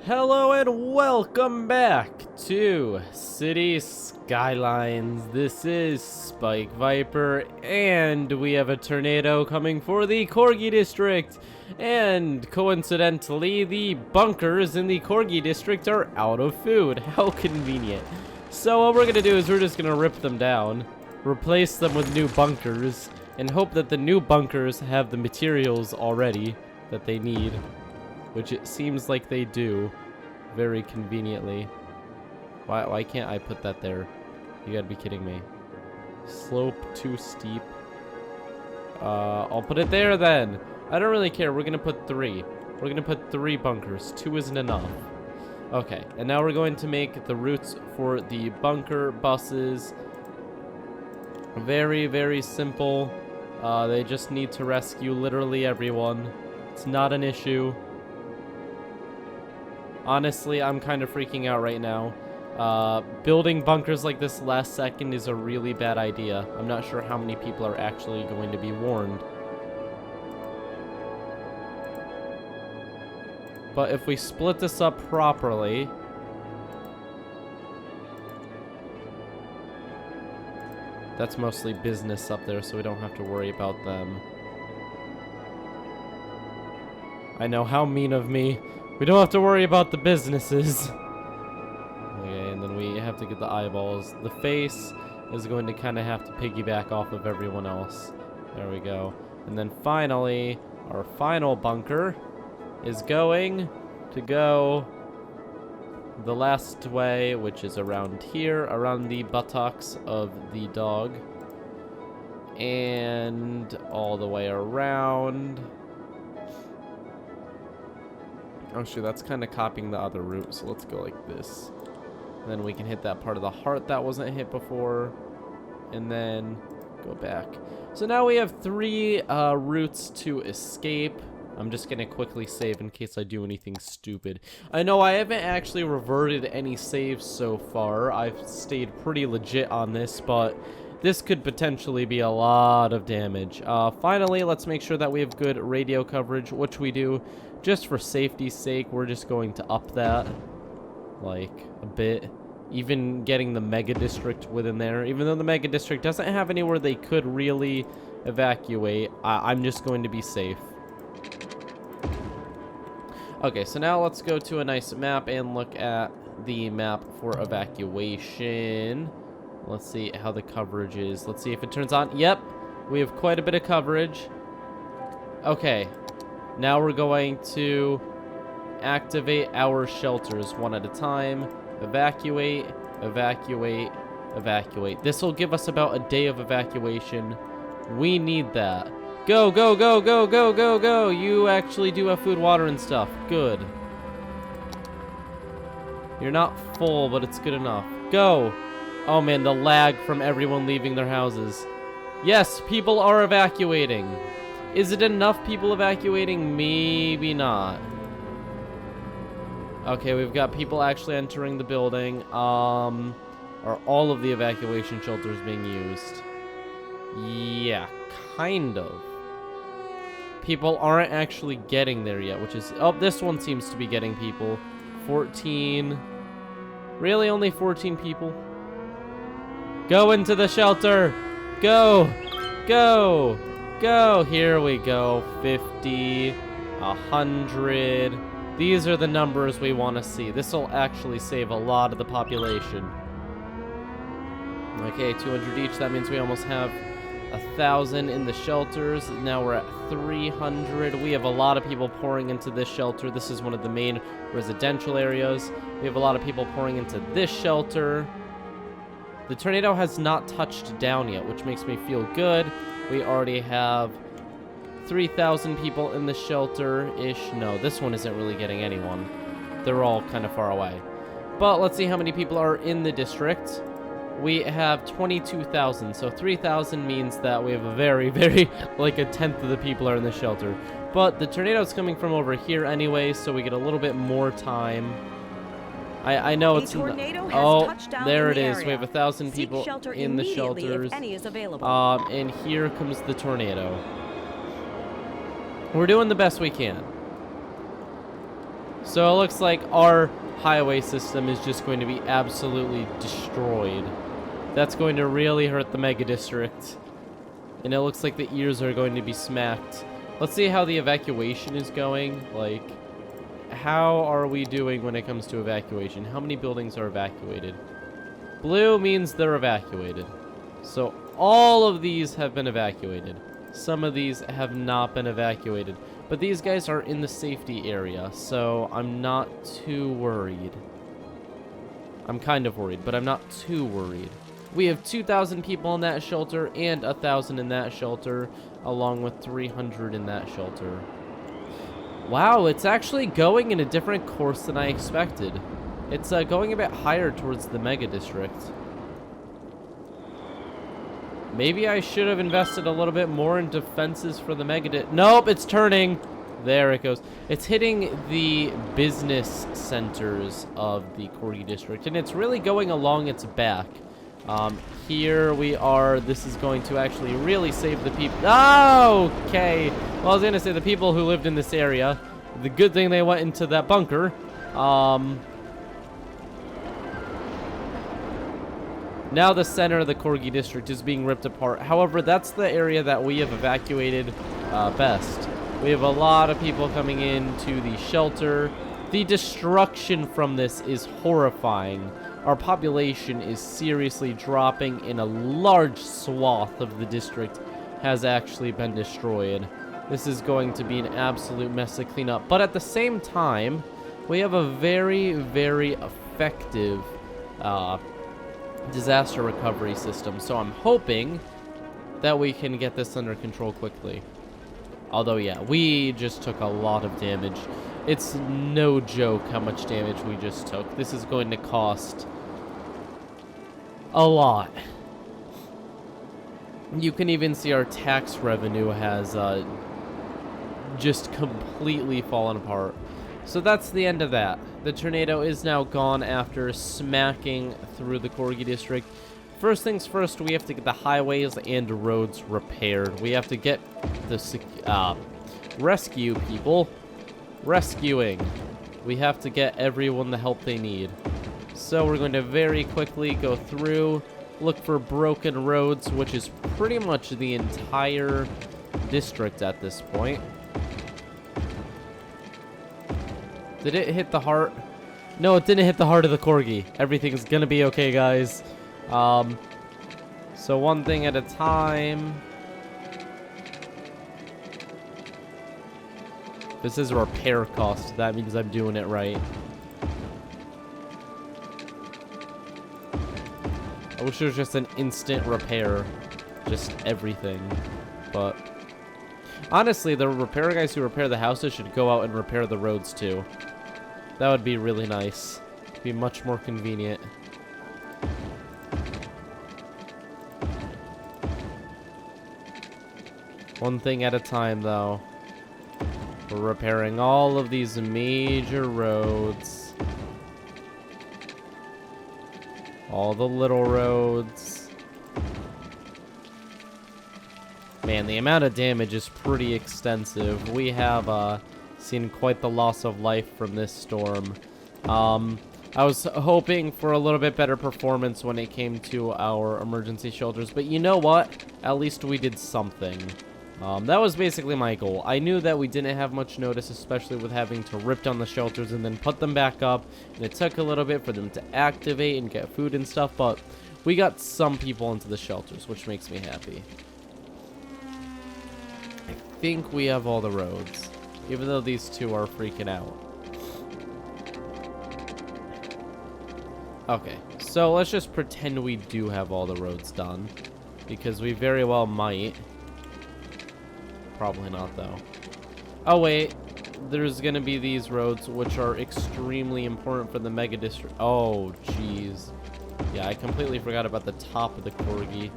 Hello and welcome back to Cities Skylines. This is Spike Viper, and we have a tornado coming for the Corgi district. And coincidentally, the bunkers in the Corgi district are out of food. How convenient. So what we're gonna do is we're just gonna rip them down, replace them with new bunkers, and hope that the new bunkers have the materials already that they need. Which it seems like they do, very conveniently. Why can't I put that there? You gotta be kidding me. Slope too steep. I'll put it there then. I don't really care. We're gonna put 3. We're gonna put 3 bunkers. 2 isn't enough. Okay, and now we're going to make the routes for the bunker buses very, very simple. They just need to rescue literally everyone. It's not an issue. Honestly, I'm kind of freaking out right now. Building bunkers like this last second is a really bad idea. I'm not sure how many people are actually going to be warned. But if we split this up properly... That's mostly business up there, so we don't have to worry about them. I know, how mean of me. We don't have to worry about the businesses. Okay, and then we have to get the eyeballs. The face is going to kind of have to piggyback off of everyone else. There we go. And then finally, our final bunker is going to go the last way, which is around here, around the buttocks of the dog. And all the way around. Oh shoot, that's kind of copying the other route, so let's go like this. And then we can hit that part of the heart that wasn't hit before. And then go back. So now we have 3 routes to escape. I'm just going to quickly save in case I do anything stupid. I know I haven't actually reverted any saves so far. I've stayed pretty legit on this, but this could potentially be a lot of damage. Finally, let's make sure that we have good radio coverage, which we do. Just for safety's sake, we're just going to up that, like, a bit. Even getting the Mega District within there. Even though the Mega District doesn't have anywhere they could really evacuate, I'm just going to be safe. Okay, so now let's go to a nice map and look at the map for evacuation. Let's see how the coverage is. Let's see if it turns on. Yep, we have quite a bit of coverage. Okay. Now we're going to activate our shelters one at a time. Evacuate, evacuate, evacuate. This will give us about a day of evacuation. We need that. Go, go, go, go, go, go, go. You actually do have food, water, and stuff. Good. You're not full, but it's good enough. Go. Oh man, the lag from everyone leaving their houses. Yes, people are evacuating. Is it enough people evacuating? Maybe not. Okay, we've got people actually entering the building. Are all of the evacuation shelters being used? Yeah, kind of. People aren't actually getting there yet, which is... Oh, this one seems to be getting people. 14. Really, only 14 people? Go into the shelter! Go! Go! Go! Here we go. 50, 100. These are the numbers we want to see. This will actually save a lot of the population. Okay, 200 each. That means we almost have 1,000 in the shelters. Now we're at 300. We have a lot of people pouring into this shelter. This is one of the main residential areas. We have a lot of people pouring into this shelter. The tornado has not touched down yet, which makes me feel good. We already have 3,000 people in the shelter-ish. No, this one isn't really getting anyone. They're all kind of far away. But let's see how many people are in the district. We have 22,000, so 3,000 means that we have a very, very, like a tenth of the people are in the shelter. But the tornado's coming from over here anyway, so we get a little bit more time. I know it's... Oh, there it is. We have 1,000 people in the shelters. And here comes the tornado. We're doing the best we can. So it looks like our highway system is just going to be absolutely destroyed. That's going to really hurt the mega district. And it looks like the ears are going to be smacked. Let's see how the evacuation is going. Like, how are we doing when it comes to evacuation? How many buildings are evacuated? Blue means they're evacuated. So all of these have been evacuated. Some of these have not been evacuated. But these guys are in the safety area, so I'm not too worried. I'm kind of worried, but I'm not too worried. We have 2,000 people in that shelter and 1,000 in that shelter, along with 300 in that shelter. Wow, it's actually going in a different course than I expected. It's going a bit higher towards the mega district. Maybe I should have invested a little bit more in defenses for the mega Nope, it's turning. There it goes. It's hitting the business centers of the Corgi district, and it's really going along its back. Here we are. This is going to actually really save the people. Oh, okay. Well, I was going to say the people who lived in this area. The good thing they went into that bunker. Now the center of the Corgi district is being ripped apart. However, that's the area that we have evacuated best. We have a lot of people coming into the shelter. The destruction from this is horrifying. Our population is seriously dropping, and a large swath of the district has actually been destroyed. This is going to be an absolute mess to clean up. But at the same time, we have a very, very effective disaster recovery system. So I'm hoping that we can get this under control quickly. Although, yeah, we just took a lot of damage. It's no joke how much damage we just took. This is going to cost a lot. You can even see our tax revenue has just completely fallen apart. So that's the end of that. The tornado is now gone after smacking through the Corgi district. First things first, we have to get the highways and roads repaired. We have to get the rescue people rescuing. We have to get everyone the help they need. So we're going to very quickly go through, look for broken roads, which is pretty much the entire district at this point. Did it hit the heart? No, it didn't hit the heart of the Corgi. Everything's gonna be okay, guys. So one thing at a time. This is a repair cost. That means I'm doing it right. I wish it was just an instant repair. Just everything. But honestly, the repair guys who repair the houses should go out and repair the roads too. That would be really nice. Be much more convenient. One thing at a time, though. We're repairing all of these major roads. All the little roads. Man, the amount of damage is pretty extensive. We have seen quite the loss of life from this storm. I was hoping for a little bit better performance when it came to our emergency shelters, but you know what? At least we did something. That was basically my goal. I knew that we didn't have much notice, especially with having to rip down the shelters and then put them back up, and it took a little bit for them to activate and get food and stuff, but we got some people into the shelters, which makes me happy. I think we have all the roads, even though these two are freaking out. Okay, so let's just pretend we do have all the roads done, because we very well might. Probably not, though. Oh, wait. There's going to be these roads, which are extremely important for the mega district. Oh, jeez. Yeah, I completely forgot about the top of the Corgi.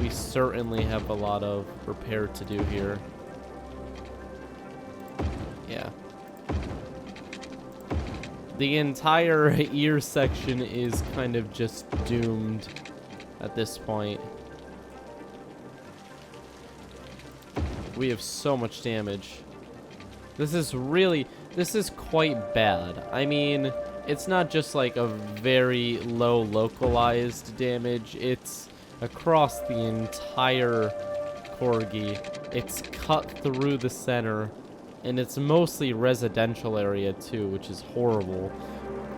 We certainly have a lot of repair to do here. Yeah. The entire ear section is kind of just doomed at this point. We have so much damage. This is really... this is quite bad. I mean, it's not just like a very low localized damage, it's across the entire Corgi. It's cut through the center, and it's mostly residential area too, which is horrible.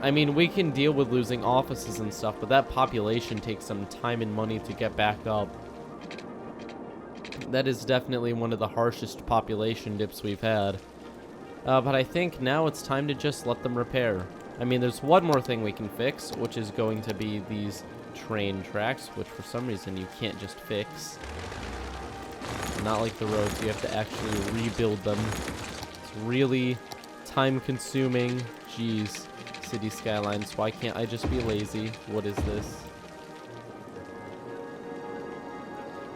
I mean, we can deal with losing offices and stuff, but that population takes some time and money to get back up. That is definitely one of the harshest population dips we've had. But I think now it's time to just let them repair. I mean, there's one more thing we can fix, which is going to be these train tracks, which for some reason you can't just fix. Not like the roads, you have to actually rebuild them. It's really time-consuming. Jeez, Cities Skylines, why can't I just be lazy? What is this?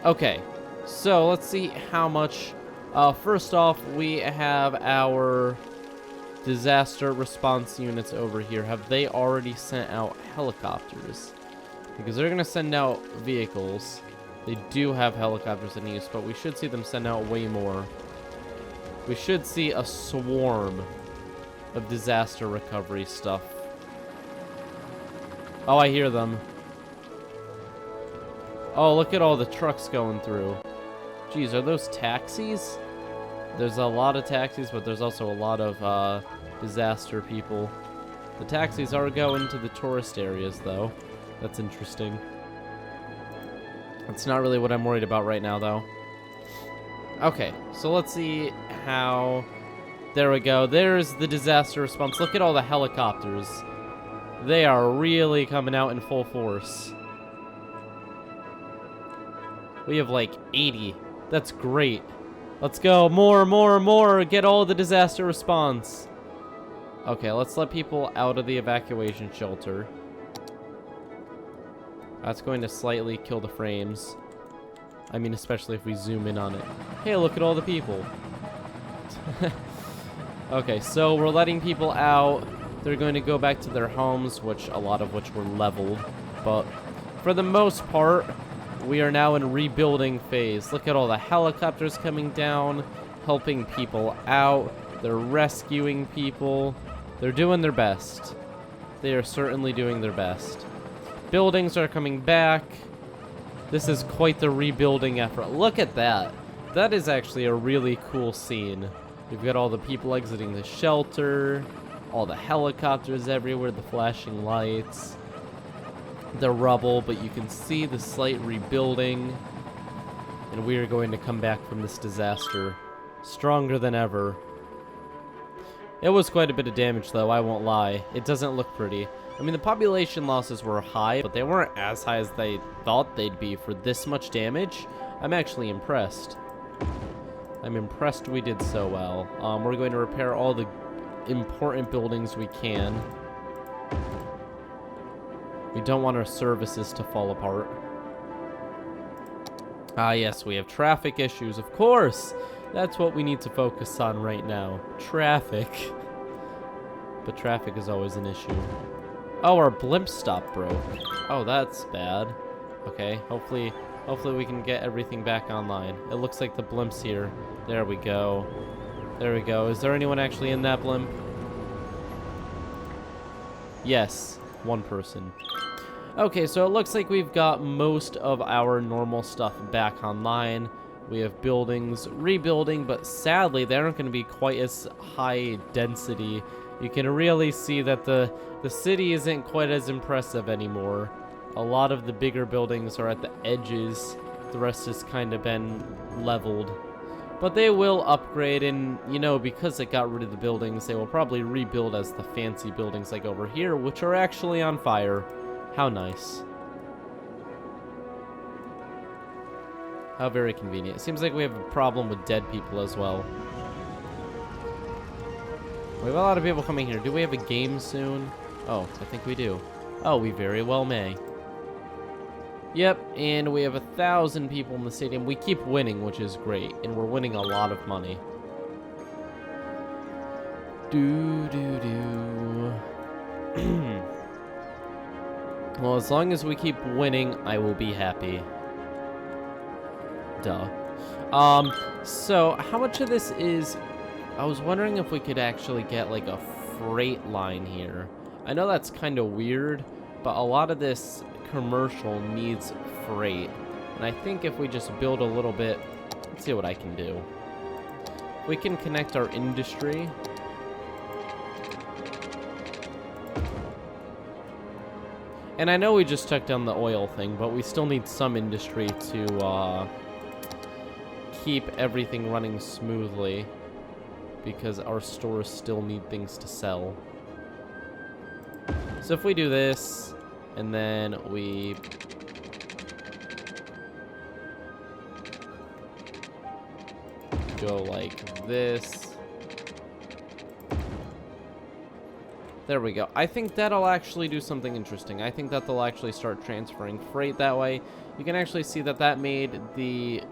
Okay, so let's see how much. First off, we have our disaster response units over here. Have they already sent out helicopters? Because they're going to send out vehicles. They do have helicopters in use, but we should see them send out way more. We should see a swarm of disaster recovery stuff. Oh, I hear them. Oh, look at all the trucks going through. Geez, are those taxis? There's a lot of taxis, but there's also a lot of disaster people. The taxis are going to the tourist areas, though. That's interesting. That's not really what I'm worried about right now, though. Okay, so let's see how... There we go. There's the disaster response. Look at all the helicopters. They are really coming out in full force. We have like 80. That's great. Let's go. More. Get all the disaster response. Okay, let's let people out of the evacuation shelter. That's going to slightly kill the frames. I mean, especially if we zoom in on it. Hey, look at all the people. Okay, so we're letting people out. They're going to go back to their homes, which a lot of which were leveled. But for the most part, we are now in rebuilding phase. Look at all the helicopters coming down, helping people out. They're rescuing people. They're doing their best. They are certainly doing their best. Buildings are coming back. This is quite the rebuilding effort. Look at that. That is actually a really cool scene. We've got all the people exiting the shelter, all the helicopters everywhere, the flashing lights, the rubble, but you can see the slight rebuilding. And we are going to come back from this disaster stronger than ever. It was quite a bit of damage, though, I won't lie. It doesn't look pretty. I mean, the population losses were high, but they weren't as high as they thought they'd be for this much damage. I'm actually impressed. I'm impressed we did so well. We're going to repair all the important buildings we can. We don't want our services to fall apart. Ah, yes, we have traffic issues, of course. That's what we need to focus on right now. Traffic. But traffic is always an issue. Oh, our blimp stop broke. Oh, that's bad. Okay, hopefully we can get everything back online. It looks like the blimp's here. There we go. There we go. Is there anyone actually in that blimp? Yes, one person. Okay, so it looks like we've got most of our normal stuff back online. We have buildings rebuilding, but sadly, they aren't going to be quite as high density. You can really see that the city isn't quite as impressive anymore. A lot of the bigger buildings are at the edges. The rest has kind of been leveled. But they will upgrade, and, you know, because it got rid of the buildings, they will probably rebuild as the fancy buildings like over here, which are actually on fire. How nice. How very convenient. It seems like we have a problem with dead people as well. We have a lot of people coming here. Do we have a game soon? Oh, I think we do. Oh, we very well may. Yep, and we have 1,000 people in the stadium. We keep winning, which is great, and we're winning a lot of money. Well, as long as we keep winning, I will be happy. Duh. So, how much of this is I was wondering if we could actually get like a freight line here. I know that's kind of weird, but a lot of this commercial needs freight. And I think if we just build a little bit, let's see what I can do. We can connect our industry. And I know we just took down the oil thing, but we still need some industry to keep everything running smoothly, because our stores still need things to sell. So if we do this, and then we go like this. There we go. I think that'll actually do something interesting. I think that they'll actually start transferring freight that way. You can actually see that that made the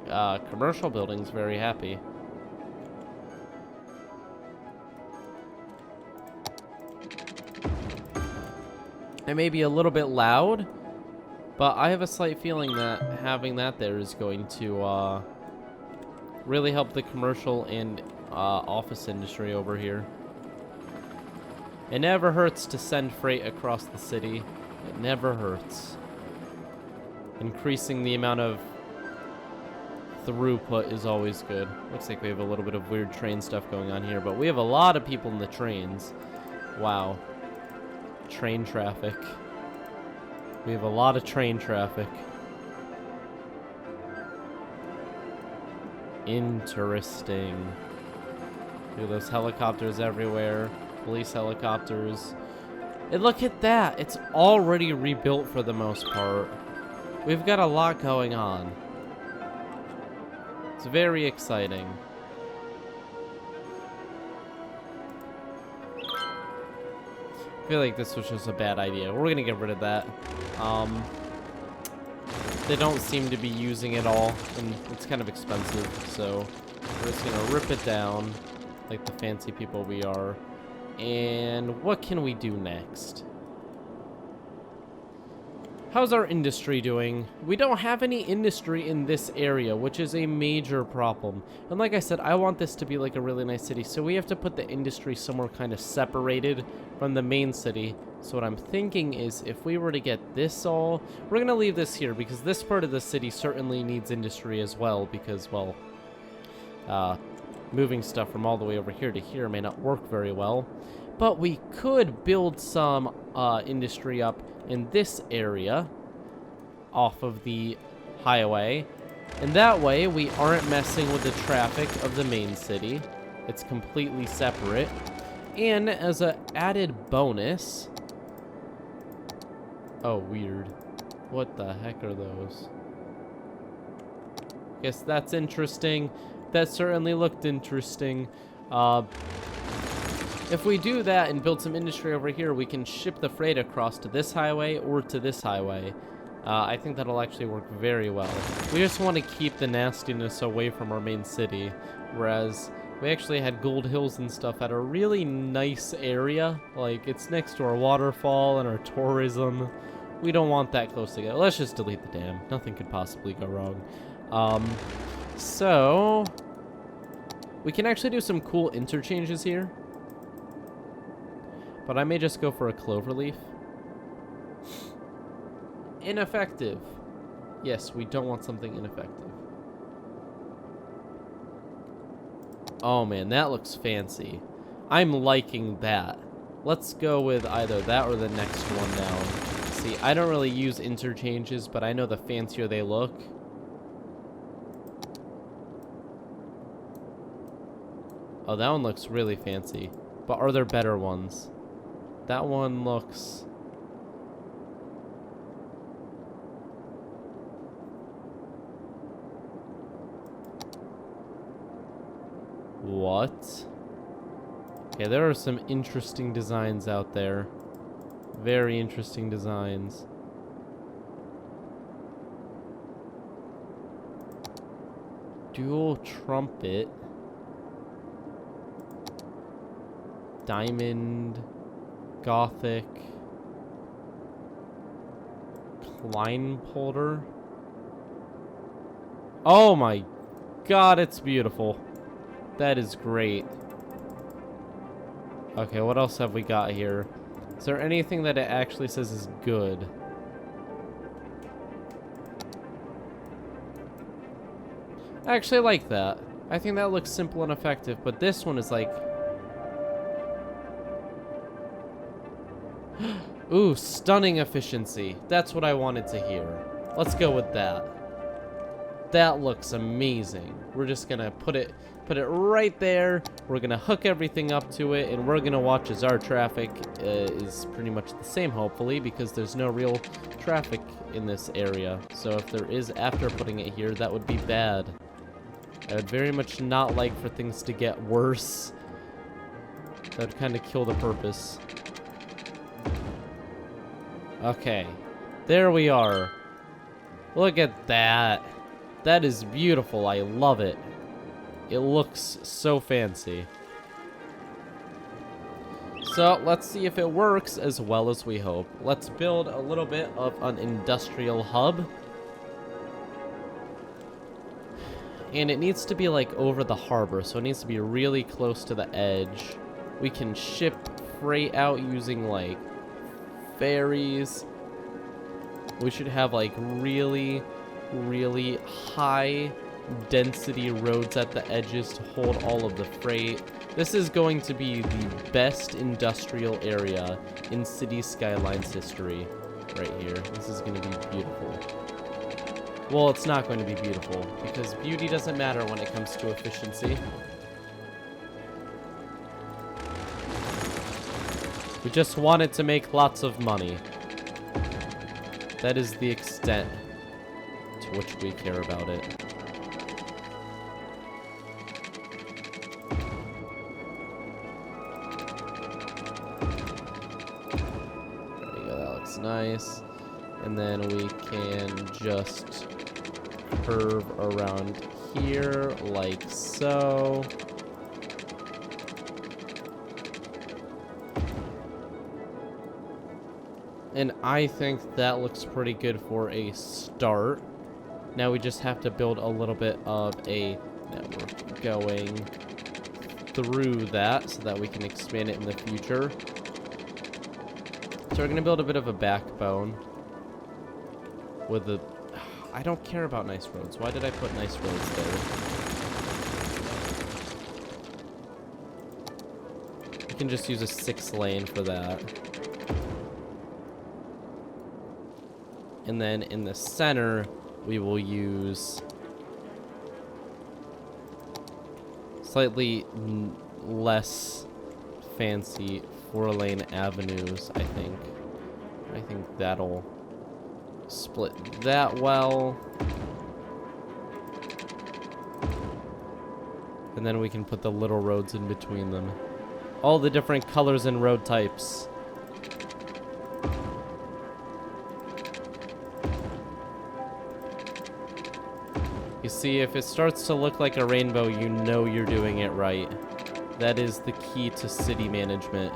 commercial buildings very happy. It may be a little bit loud, but I have a slight feeling that having that there is going to really help the commercial and office industry over here. It never hurts to send freight across the city. It never hurts. Increasing the amount of throughput is always good. Looks like we have a little bit of weird train stuff going on here, but we have a lot of people in the trains. Wow. Train traffic. We have a lot of train traffic. Interesting. Look at those helicopters everywhere. Police helicopters. And look at that. It's already rebuilt for the most part. We've got a lot going on. It's very exciting. I feel like this was just a bad idea. We're gonna get rid of that. They don't seem to be using it all, and it's kind of expensive, so we're just gonna rip it down like the fancy people we are. And what can we do next? How's our industry doing? We don't have any industry in this area, which is a major problem. And like I said, I want this to be like a really nice city, so we have to put the industry somewhere kind of separated from the main city. So what I'm thinking is if we were to get this all, we're going to leave this here because this part of the city certainly needs industry as well because, well, moving stuff from all the way over here to here may not work very well. But we could build some industry up in this area off of the highway, and that way we aren't messing with the traffic of the main city. It's completely separate. And as an added bonus, oh, weird, what the heck are those? Guess that's interesting. That certainly looked interesting. If we do that and build some industry over here, we can ship the freight across to this highway or to this highway. I think that'll actually work very well. We just want to keep the nastiness away from our main city, whereas we actually had gold hills and stuff at a really nice area. Like, it's next to our waterfall and our tourism. We don't want that close together. Let's just delete the dam. Nothing could possibly go wrong. So we can actually do some cool interchanges here. But I may just go for a cloverleaf. Ineffective. Yes, we don't want something ineffective. Oh man, that looks fancy. I'm liking that. Let's go with either that or the next one down. See, I don't really use interchanges, but I know the fancier they look. Oh, that one looks really fancy. But are there better ones? That one looks... What? Okay, there are some interesting designs out there. Very interesting designs. Dual trumpet. Diamond. Gothic. Kleinpolder. Oh my god, it's beautiful. That is great. Okay, what else have we got here? Is there anything that it actually says is good? I actually like that. I think that looks simple and effective, but this one is like... Ooh, stunning efficiency. That's what I wanted to hear. Let's go with that. That looks amazing. We're just gonna put it right there. We're gonna hook everything up to it, and we're gonna watch as our traffic is pretty much the same, hopefully, because there's no real traffic in this area. So if there is after putting it here, that would be bad. I would very much not like for things to get worse. That would kind of kill the purpose. Okay, there we are. Look at that. That is beautiful. I love it. It looks so fancy. So let's see if it works as well as we hope. Let's build a little bit of an industrial hub. And it needs to be like over the harbor, so it needs to be really close to the edge. We can ship freight out using like ferries. We should have like really high density roads at the edges to hold all of the freight. This is going to be the best industrial area in Cities Skylines history right here. This is going to be beautiful. Well, it's not going to be beautiful because beauty doesn't matter when it comes to efficiency. We just wanted to make lots of money. That is the extent to which we care about it. There we go, that looks nice. And then we can just curve around here like so. And I think that looks pretty good for a start. Now we just have to build a little bit of a network going through that so that we can expand it in the future. So we're going to build a bit of a backbone with the... I don't care about nice roads. Why did I put nice roads there? We can just use a 6-lane for that. And then in the center, we will use slightly less fancy 4-lane avenues, I think. I think that'll split that well. And then we can put the little roads in between them. All the different colors and road types. You see, if it starts to look like a rainbow, you know you're doing it right. That is the key to city management.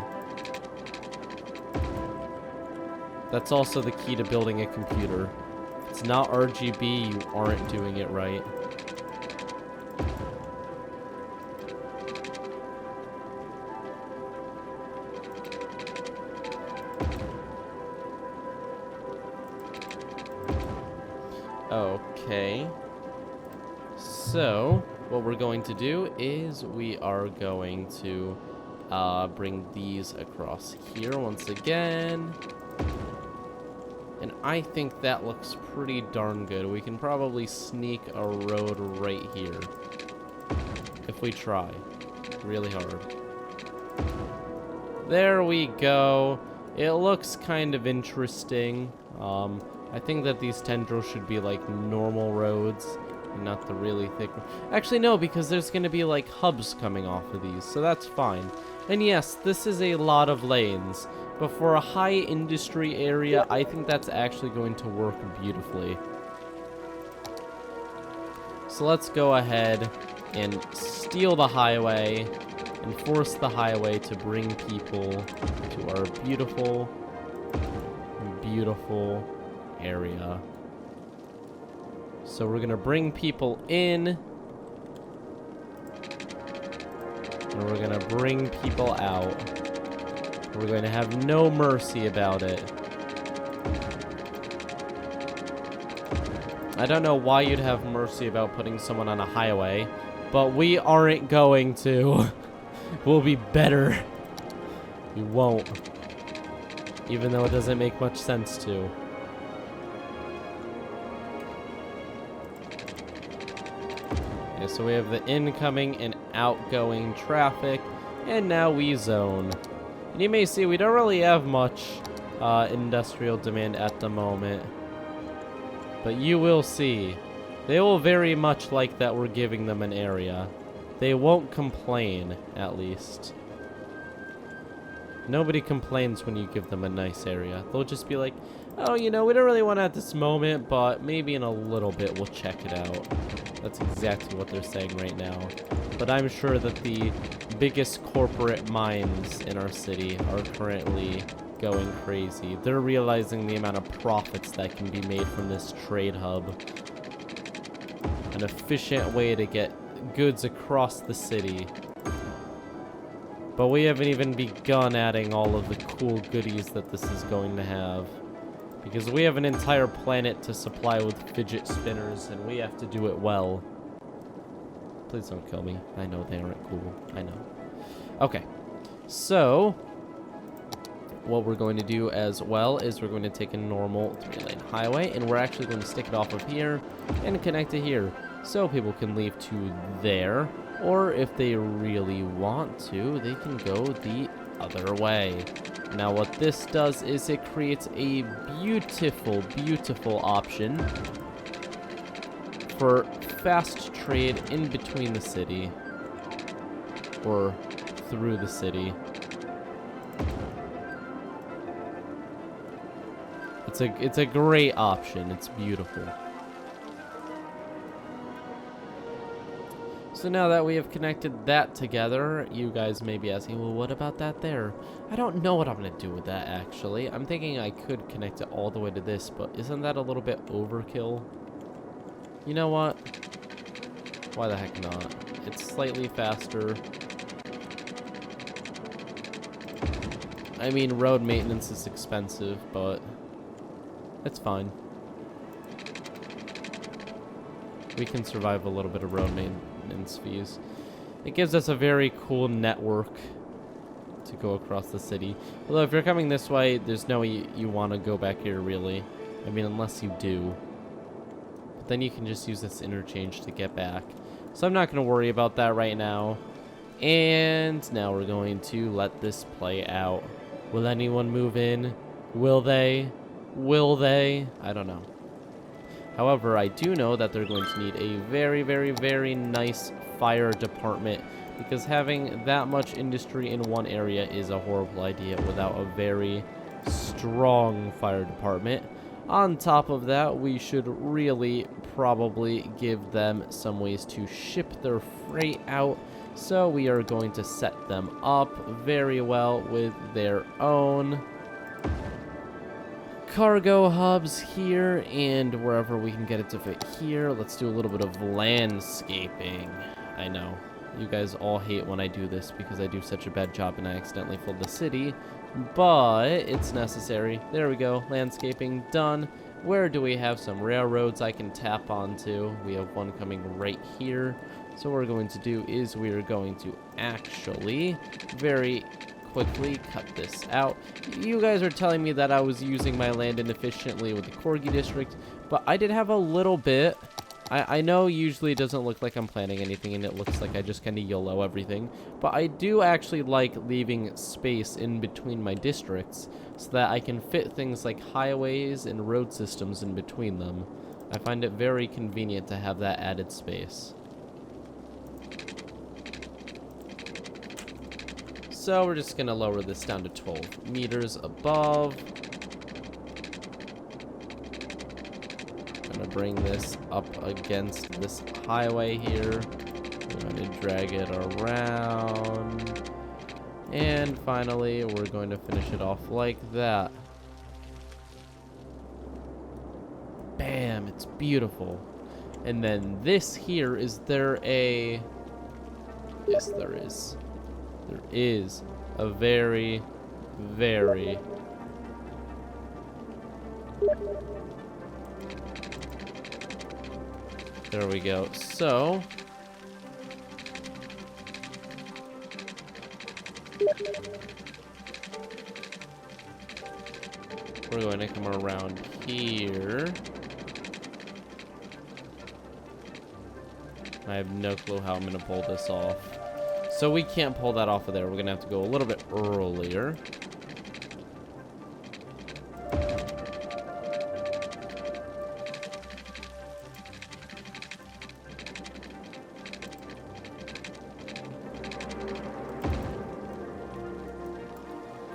That's also the key to building a computer. If it's not RGB, you aren't doing it right. Okay. So, what we're going to do is we are going to bring these across here once again. And I think that looks pretty darn good. We can probably sneak a road right here. If we try really hard. There we go. It looks kind of interesting. I think that these tendrils should be like normal roads. Not the really thick. Actually, no, because there's going to be like hubs coming off of these, so that's fine. And yes, this is a lot of lanes, but for a high industry area, I think that's actually going to work beautifully. So let's go ahead and steal the highway and force the highway to bring people to our beautiful, beautiful area. So we're gonna bring people in, and we're gonna bring people out. We're going to have no mercy about it. I don't know why you'd have mercy about putting someone on a highway, but we aren't going to. We'll be better. We won't. Even though it doesn't make much sense to. Okay, so we have the incoming and outgoing traffic, and now we zone. And you may see we don't really have much industrial demand at the moment. But you will see. They will very much like that we're giving them an area. They won't complain, at least. Nobody complains when you give them a nice area. They'll just be like, oh, you know, we don't really want it at this moment, but maybe in a little bit we'll check it out. That's exactly what they're saying right now. But I'm sure that the biggest corporate minds in our city are currently going crazy. They're realizing the amount of profits that can be made from this trade hub. An efficient way to get goods across the city. But we haven't even begun adding all of the cool goodies that this is going to have. Because we have an entire planet to supply with fidget spinners, and we have to do it well. Please don't kill me. I know they aren't cool. I know. Okay. So, what we're going to do as well is we're going to take a normal 3-lane highway, and we're actually going to stick it off of here and connect it here. So people can leave to there, or if they really want to, they can go the other way. Now what this does is it creates a beautiful, beautiful option for fast trade in between the city, or through the city. It's a great option. It's beautiful. So now that we have connected that together, you guys may be asking, well, what about that there? I don't know what I'm going to do with that, actually. I'm thinking I could connect it all the way to this, but isn't that a little bit overkill? You know what? Why the heck not? It's slightly faster. I mean, road maintenance is expensive, but it's fine. We can survive a little bit of road maintenance fees. It gives us a very cool network to go across the city. Although if you're coming this way, there's no way you want to go back here, really. I mean, unless you do. But then you can just use this interchange to get back. So I'm not going to worry about that right now. And now we're going to let this play out. Will anyone move in? Will they? Will they? I don't know. However, I do know that they're going to need a very, very, very nice fire department, because having that much industry in one area is a horrible idea without a very strong fire department. On top of that, we should really probably give them some ways to ship their freight out. So we are going to set them up very well with their own cargo hubs here, and wherever we can get it to fit here. Let's do a little bit of landscaping. I know you guys all hate when I do this because I do such a bad job and I accidentally fill the city, but it's necessary. There we go. Landscaping done. Where do we have some railroads I can tap onto? We have one coming right here. So what we're going to do is we are going to actually very quickly cut this out. You guys are telling me that I was using my land inefficiently with the Corgi district, but I did have a little bit. I know usually it doesn't look like I'm planning anything and it looks like I just kind of YOLO everything, but I do actually like leaving space in between my districts so that I can fit things like highways and road systems in between them. I find it very convenient to have that added space. So we're just going to lower this down to 12 meters above. Going to bring this up against this highway here. We're going to drag it around. And finally, we're going to finish it off like that. Bam, it's beautiful. And then this here, is there a... Yes, there is. There is a very, Very. There we go. So we're going to come around here. I have no clue how I'm going to pull this off. So we can't pull that off of there. We're going to have to go a little bit earlier.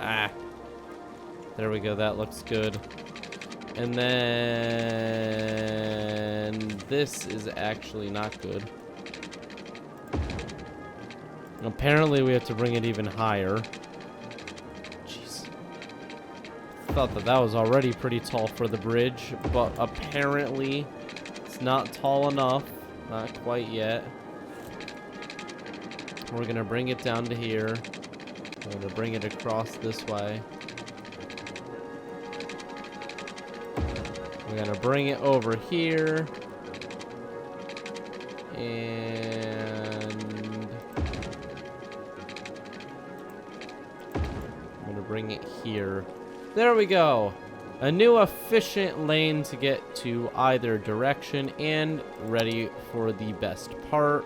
Ah. There we go. That looks good. And then this is actually not good. Apparently we have to bring it even higher. Jeez. I thought that was already pretty tall for the bridge, but apparently it's not tall enough. Not quite yet. We're gonna bring it down to here. We're gonna bring it across this way. We're gonna bring it over here. And I'm gonna bring it here. There we go. A new efficient lane to get to either direction and ready for the best part.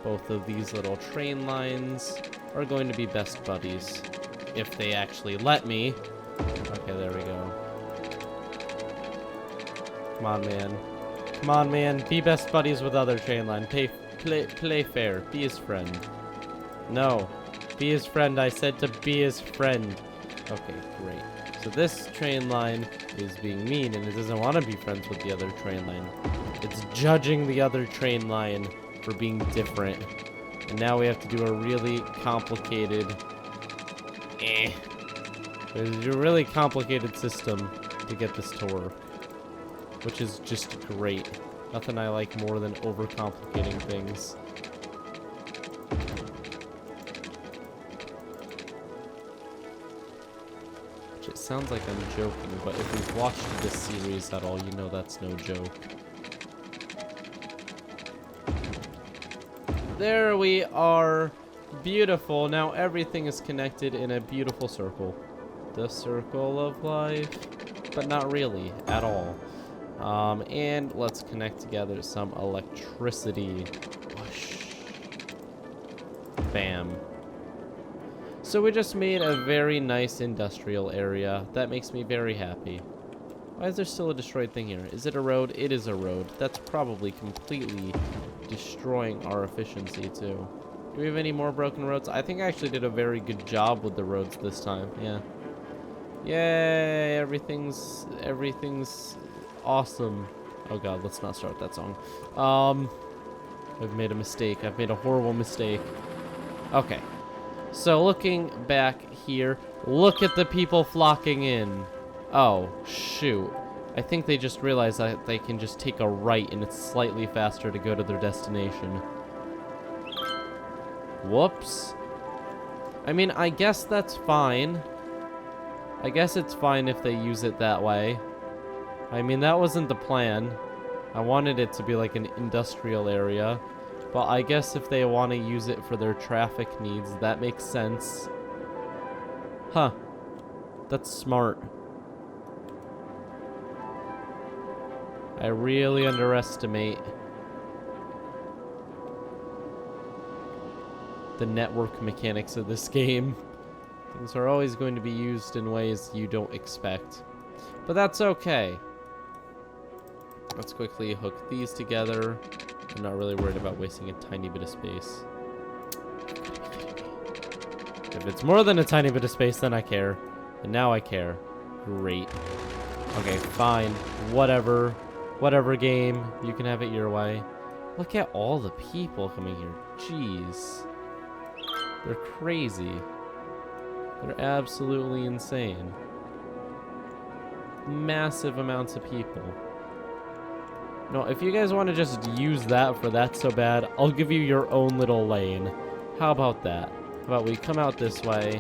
Both of these little train lines are going to be best buddies. If they actually let me. Okay, there we go. Come on, man. Come on, man. Be best buddies with other train line. Play fair. Be his friend. No. Be his friend. I said to be his friend. Okay, great. So this train line is being mean, and it doesn't want to be friends with the other train line. It's judging the other train line for being different. And now we have to do a really complicated... There's a really complicated system to get this to work. Which is just great. Nothing I like more than overcomplicating things. Which it sounds like I'm joking, but if you've watched this series at all, you know that's no joke. There we are. Beautiful. Now everything is connected in a beautiful circle. The circle of life. But not really, at all. And let's connect together some electricity. Whoosh. Bam. So we just made a very nice industrial area. That makes me very happy. Why is there still a destroyed thing here? Is it a road? It is a road. That's probably completely destroying our efficiency too. Do we have any more broken roads? I think I actually did a very good job with the roads this time. Yeah. Yay, everything's awesome. Oh god, let's not start that song. I've made a mistake. I've made a horrible mistake. Okay. So looking back here, look at the people flocking in. Oh, shoot. I think they just realized that they can just take a right and it's slightly faster to go to their destination. Whoops. I mean, I guess that's fine. I guess it's fine if they use it that way. I mean, that wasn't the plan. I wanted it to be like an industrial area. But I guess if they want to use it for their traffic needs, that makes sense. Huh. That's smart. I really underestimate the network mechanics of this game. Things are always going to be used in ways you don't expect. But that's okay. Let's quickly hook these together. I'm not really worried about wasting a tiny bit of space. If it's more than a tiny bit of space, then I care. And now I care. Great. Okay, fine. Whatever. Whatever, game. You can have it your way. Look at all the people coming here. Jeez. They're crazy. They're absolutely insane. Massive amounts of people. No, if you guys want to just use that for That's So Bad, I'll give you your own little lane. How about that? How about we come out this way?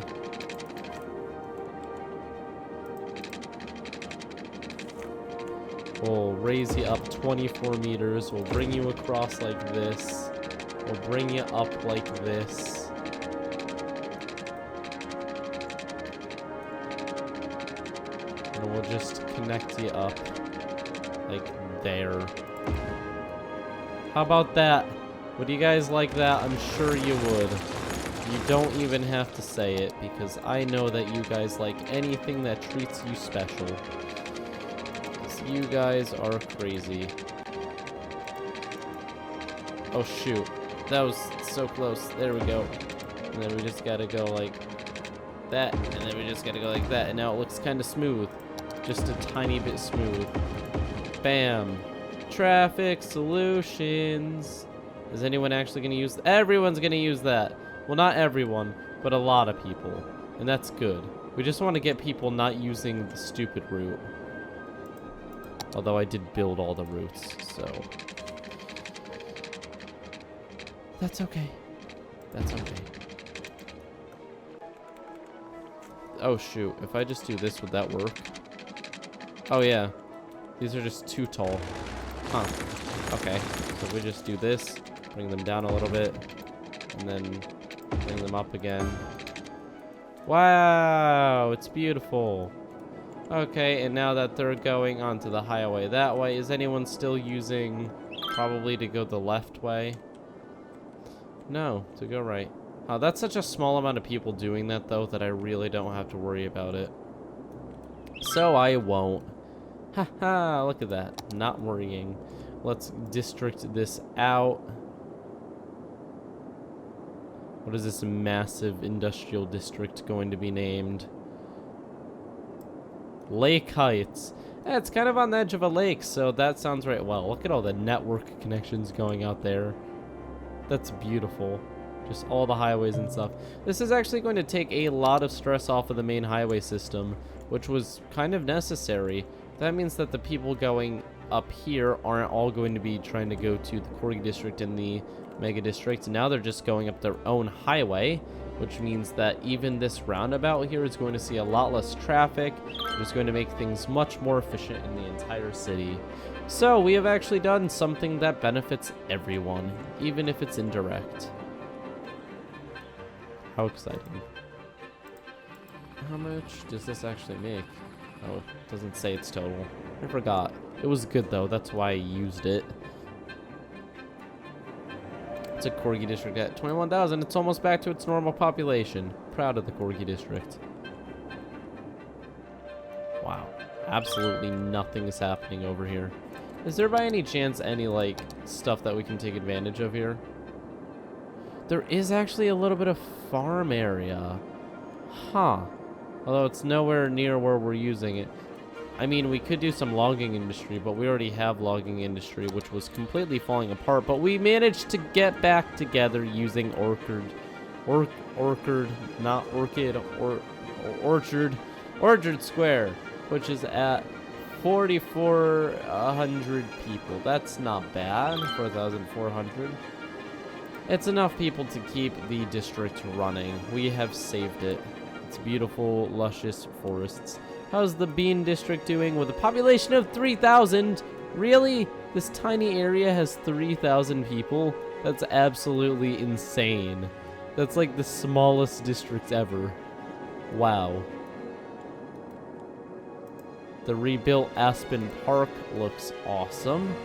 We'll raise you up 24 meters. We'll bring you across like this. We'll bring you up like this. And we'll just connect you up like there. How about that? Would you guys like that? I'm sure you would. You don't even have to say it, because I know that you guys like anything that treats you special. Because you guys are crazy. Oh shoot. That was so close. There we go. And then we just gotta go like that. And then we just gotta go like that. And now it looks kind of smooth. Just a tiny bit smooth. Bam. Traffic solutions. Is anyone actually gonna use... Everyone's gonna use that. Well, not everyone, but a lot of people. And that's good. We just want to get people not using the stupid route. Although I did build all the routes, so... That's okay. That's okay. Oh, shoot. If I just do this, would that work? Oh, yeah. These are just too tall. Huh. Okay. So if we just do this, bring them down a little bit, and then bring them up again. Wow, it's beautiful. Okay, and now that they're going onto the highway that way, is anyone still using probably to go the left way? No, to go right. Oh, that's such a small amount of people doing that, though, that I really don't have to worry about it. So I won't. Haha, look at that. Not worrying. Let's district this out. What is this massive industrial district going to be named? Lake Heights. Yeah, it's kind of on the edge of a lake, so that sounds right. Well, look at all the network connections going out there. That's beautiful. Just all the highways and stuff. This is actually going to take a lot of stress off of the main highway system, which was kind of necessary. That means that the people going up here aren't all going to be trying to go to the Corgi district and the Mega district. Now they're just going up their own highway, which means that even this roundabout here is going to see a lot less traffic. It's going to make things much more efficient in the entire city. So we have actually done something that benefits everyone, even if it's indirect. How exciting. How much does this actually make? Oh, it doesn't say its total. I forgot. It was good though, that's why I used it. It's a Corgi district at 21,000. It's almost back to its normal population. Proud of the Corgi district. Wow. Absolutely nothing is happening over here. Is there by any chance any, like, stuff that we can take advantage of here? There is actually a little bit of farm area. Huh. Although it's nowhere near where we're using it. I mean, we could do some logging industry, but we already have logging industry, which was completely falling apart. But we managed to get back together using Orchard, Orchard Square, which is at 4,400 people. That's not bad, 4,400. It's enough people to keep the district running. We have saved it. It's beautiful, luscious forests. How's the Bean District doing with a population of 3,000? Really? This tiny area has 3,000 people? That's absolutely insane. That's like the smallest district ever. Wow. The rebuilt Aspen Park looks awesome.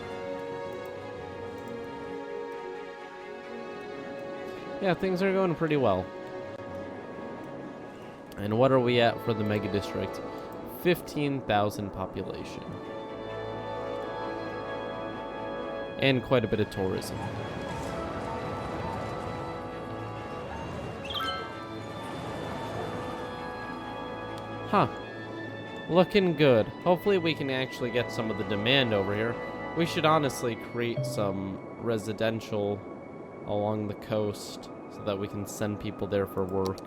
Yeah, things are going pretty well. And what are we at for the Mega District? 15,000 population. And quite a bit of tourism. Huh. Looking good. Hopefully we can actually get some of the demand over here. We should honestly create some residential along the coast so that we can send people there for work.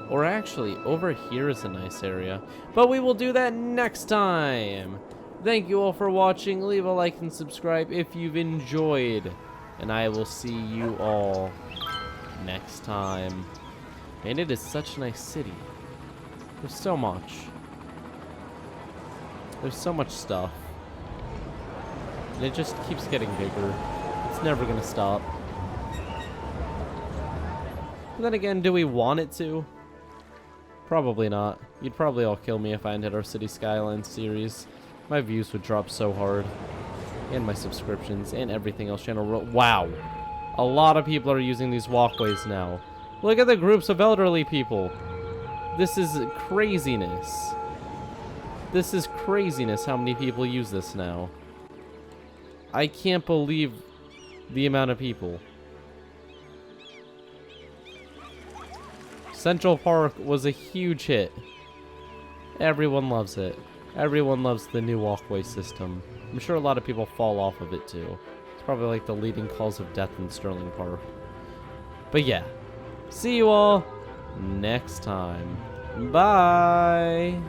Or actually, over here is a nice area. But we will do that next time. Thank you all for watching. Leave a like and subscribe if you've enjoyed. And I will see you all next time. And it is such a nice city. There's so much. There's so much stuff. And it just keeps getting bigger. It's never gonna stop. But then again, do we want it to? Probably not. You'd probably all kill me if I ended our Cities Skylines series. My views would drop so hard. And my subscriptions and everything else. Wow. A lot of people are using these walkways now. Look at the groups of elderly people. This is craziness. This is craziness how many people use this now. I can't believe the amount of people. Central Park was a huge hit. Everyone loves it. Everyone loves the new walkway system. I'm sure a lot of people fall off of it too. It's probably like the leading cause of death in Sterling Park. But yeah. See you all next time. Bye.